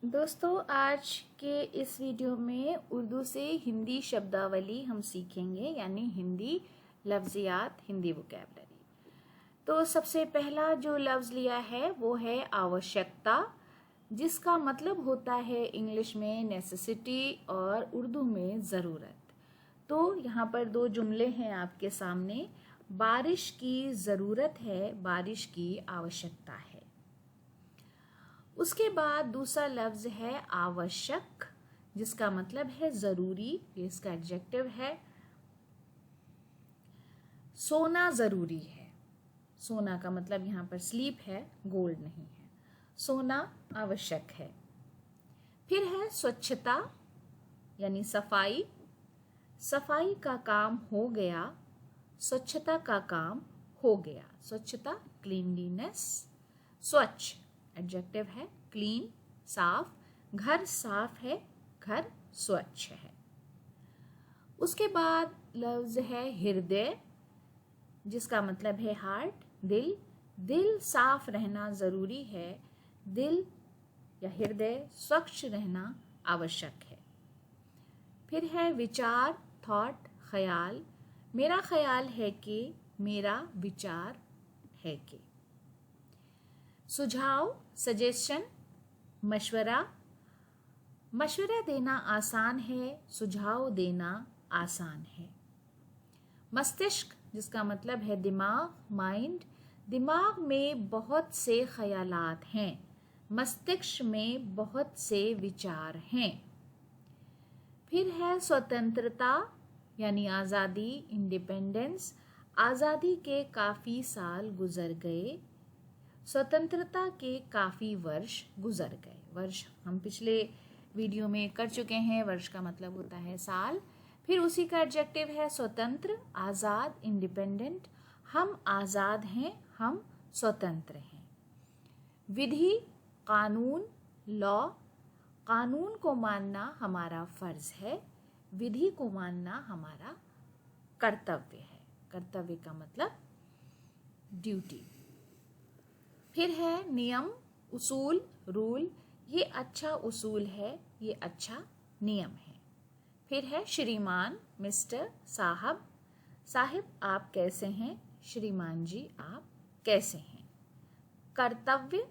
दोस्तों, आज के इस वीडियो में उर्दू से हिंदी शब्दावली हम सीखेंगे, यानी हिंदी लफ्ज़ियात, हिंदी वोकैबलरी। तो सबसे पहला जो लफ्ज़ लिया है वो है आवश्यकता, जिसका मतलब होता है इंग्लिश में नेसेसिटी और उर्दू में ज़रूरत। तो यहाँ पर दो जुमले हैं आपके सामने। बारिश की ज़रूरत है, बारिश की आवश्यकता है। उसके बाद दूसरा लफ्ज़ है आवश्यक, जिसका मतलब है ज़रूरी, ये इसका एडजेक्टिव है। सोना ज़रूरी है, सोना का मतलब यहाँ पर स्लीप है, गोल्ड नहीं है। सोना आवश्यक है। फिर है स्वच्छता यानी सफाई, सफाई का काम हो गया, स्वच्छता का काम हो गया। स्वच्छता क्लीनलीनेस, स्वच्छ एडजेक्टिव है, क्लीन साफ, घर साफ है, घर स्वच्छ है। उसके बाद लफ्ज़ है हृदय, जिसका मतलब है हार्ट, दिल। दिल साफ रहना ज़रूरी है, दिल या हृदय स्वच्छ रहना आवश्यक है। फिर है विचार, थॉट, ख्याल। मेरा ख्याल है कि, मेरा विचार है कि। सुझाव, सजेशन, मशवरा। मशवरा देना आसान है, सुझाव देना आसान है। मस्तिष्क, जिसका मतलब है दिमाग, माइंड। दिमाग में बहुत से ख्यालात हैं, मस्तिष्क में बहुत से विचार हैं। फिर है स्वतंत्रता यानी आज़ादी, इंडिपेंडेंस। आज़ादी के काफ़ी साल गुजर गए, स्वतंत्रता के काफ़ी वर्ष गुजर गए। वर्ष हम पिछले वीडियो में कर चुके हैं, वर्ष का मतलब होता है साल। फिर उसी का एडजेक्टिव है स्वतंत्र, आज़ाद, इंडिपेंडेंट। हम आज़ाद हैं, हम स्वतंत्र हैं। विधि, कानून, लॉ। कानून को मानना हमारा फर्ज है, विधि को मानना हमारा कर्तव्य है। कर्तव्य का मतलब ड्यूटी। फिर है नियम, उसूल, रूल। ये अच्छा उसूल है, ये अच्छा नियम है। फिर है श्रीमान, मिस्टर, साहब। साहिब आप कैसे हैं, श्रीमान जी आप कैसे हैं। कर्तव्य,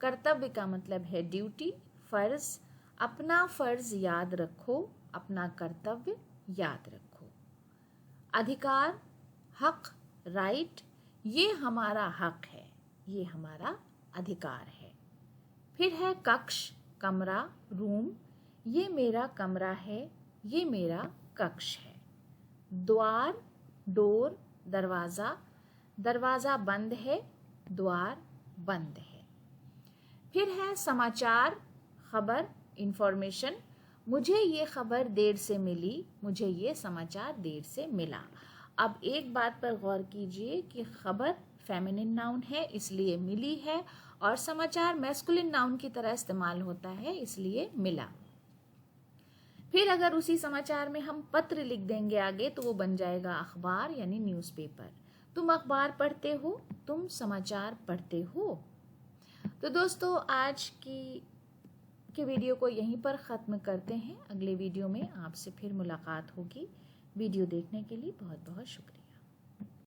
कर्तव्य का मतलब है ड्यूटी, फर्ज। अपना फर्ज याद रखो, अपना कर्तव्य याद रखो। अधिकार, हक, राइट। ये हमारा हक है, ये हमारा अधिकार है। फिर है कक्ष, कमरा, रूम। ये मेरा कमरा है, ये मेरा कक्ष है। द्वार, डोर, दरवाज़ा। दरवाज़ा बंद है, द्वार बंद है। फिर है समाचार, खबर, इंफॉर्मेशन। मुझे ये खबर देर से मिली, मुझे ये समाचार देर से मिला। अब एक बात पर गौर कीजिए कि खबर फेमिनिन नाउन है इसलिए मिली है, और समाचार मैस्कुलिन नाउन की तरह इस्तेमाल होता है इसलिए मिला। फिर अगर उसी समाचार में हम पत्र लिख देंगे आगे तो वो बन जाएगा अखबार यानी न्यूज़पेपर। तुम अखबार पढ़ते हो, तुम समाचार पढ़ते हो। तो दोस्तों, आज की वीडियो को यहीं पर ख़त्म करते हैं। अगले वीडियो में आपसे फिर मुलाकात होगी। वीडियो देखने के लिए बहुत बहुत शुक्रिया।